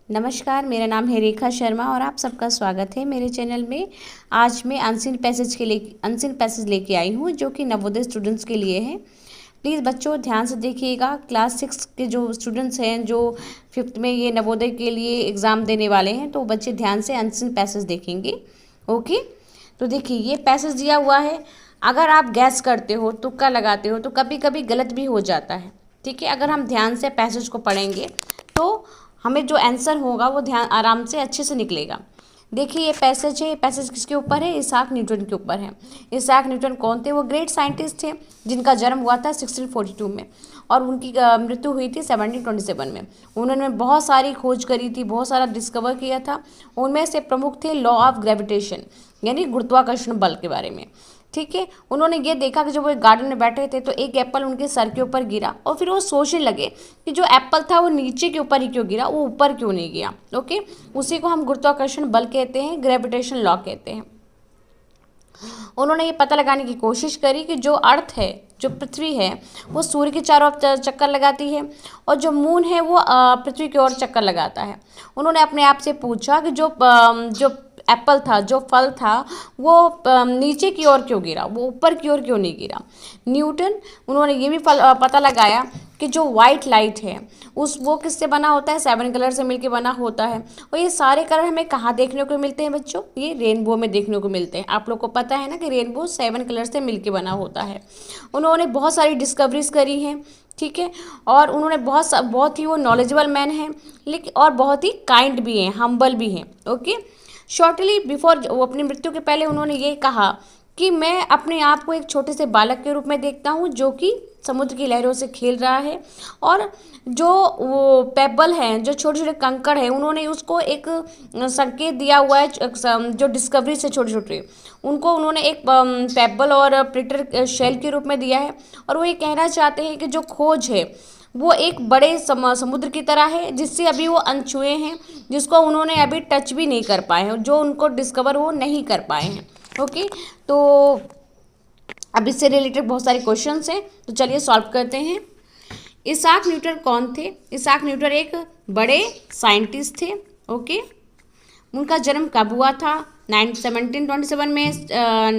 नमस्कार, मेरा नाम है रेखा शर्मा और आप सबका स्वागत है मेरे चैनल में। आज मैं अनसीन पैसेज लेके आई हूँ जो कि नवोदय स्टूडेंट्स के लिए है। प्लीज़ बच्चों ध्यान से देखिएगा। क्लास 6 के जो स्टूडेंट्स हैं जो 5th में ये नवोदय के लिए एग्ज़ाम देने वाले हैं, तो बच्चे ध्यान से अनसीन पैसेज देखेंगे। ओके, तो देखिए ये पैसेज दिया हुआ है। अगर आप गैस करते हो, तुक्का लगाते हो, तो कभी कभी गलत भी हो जाता है। ठीक है, अगर हम ध्यान से पैसेज को पढ़ेंगे तो हमें जो आंसर होगा वो ध्यान आराम से अच्छे से निकलेगा। देखिए ये पैसेज है। ये पैसेज किसके ऊपर है? इसाक न्यूटन के ऊपर है। इसाक न्यूटन कौन थे? वो ग्रेट साइंटिस्ट थे जिनका जन्म हुआ था 1642 में और उनकी मृत्यु हुई थी 1727 में। उन्होंने बहुत सारी खोज करी थी, बहुत सारा डिस्कवर किया था। उनमें से प्रमुख थे लॉ ऑफ ग्रेविटेशन, यानी गुरुत्वाकर्षण बल के बारे में। ठीक है, उन्होंने ये देखा कि जब वो एक गार्डन में बैठे थे तो एक एप्पल उनके सर के ऊपर गिरा और फिर वो सोचने लगे कि जो एप्पल था वो नीचे के ऊपर ही क्यों गिरा, वो ऊपर क्यों नहीं गया। ओके, उसी को हम गुरुत्वाकर्षण बल कहते हैं, ग्रेविटेशन लॉ कहते हैं। उन्होंने ये पता लगाने की कोशिश करी कि जो अर्थ है, जो पृथ्वी है, वो सूर्य के चारों ओर चक्कर लगाती है और जो मून है वो पृथ्वी की ओर चक्कर लगाता है। उन्होंने अपने आप से पूछा कि जो एप्पल था, जो फल था, वो नीचे की ओर क्यों गिरा, वो ऊपर की ओर क्यों नहीं गिरा। उन्होंने ये भी पता लगाया कि जो वाइट लाइट है वो किससे बना होता है? 7 कलर से मिलके बना होता है। और ये सारे कलर हमें कहाँ देखने को मिलते हैं बच्चों? ये रेनबो में देखने को मिलते हैं। आप लोग को पता है ना कि रेनबो 7 कलर से मिलके बना होता है। उन्होंने बहुत सारी डिस्कवरीज करी हैं। ठीक है, और उन्होंने बहुत ही वो नॉलेजेबल मैन हैं, लेकिन और बहुत ही काइंड भी हैं, हम्बल भी हैं। ओके, शॉर्टली बिफोर, वो अपनी मृत्यु के पहले उन्होंने ये कहा कि मैं अपने आप को एक छोटे से बालक के रूप में देखता हूँ जो कि समुद्र की लहरों से खेल रहा है, और जो वो पेबल हैं, जो छोटे छोटे कंकड़ हैं, उन्होंने उसको एक संकेत दिया हुआ है। जो डिस्कवरी से छोटे छोटे, उनको उन्होंने एक पेबल और प्रिटर शेल के रूप में दिया है। और वो ये कहना चाहते हैं कि जो खोज है वो एक बड़े समुद्र की तरह है जिससे अभी वो अनछुए हैं, जिसको उन्होंने अभी टच भी नहीं कर पाए हैं, जो उनको डिस्कवर वो नहीं कर पाए हैं। ओके, तो अब इससे रिलेटेड बहुत सारे क्वेश्चंस हैं, तो चलिए सॉल्व करते हैं। इसाक न्यूटन कौन थे? इसाक न्यूटन एक बड़े साइंटिस्ट थे। ओके, उनका जन्म कब हुआ था? 1727 में।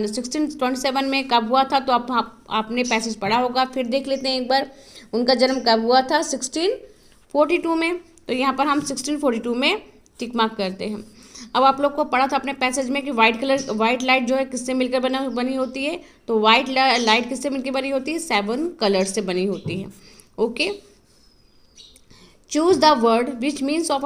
1627 में कब हुआ था? तो आपने पैसेज पढ़ा होगा, फिर देख लेते हैं एक बार। उनका जन्म कब हुआ था? 1642 में। तो यहाँ पर हम 1642 में टिक मार्क करते हैं। अब आप लोग को पढ़ा था अपने पैसेज में कि वाइट लाइट जो है किससे मिलकर बनी होती है? तो वाइट लाइट किससे मिलकर बनी होती है? 7 कलर से बनी होती है। Okay, choose the word which means of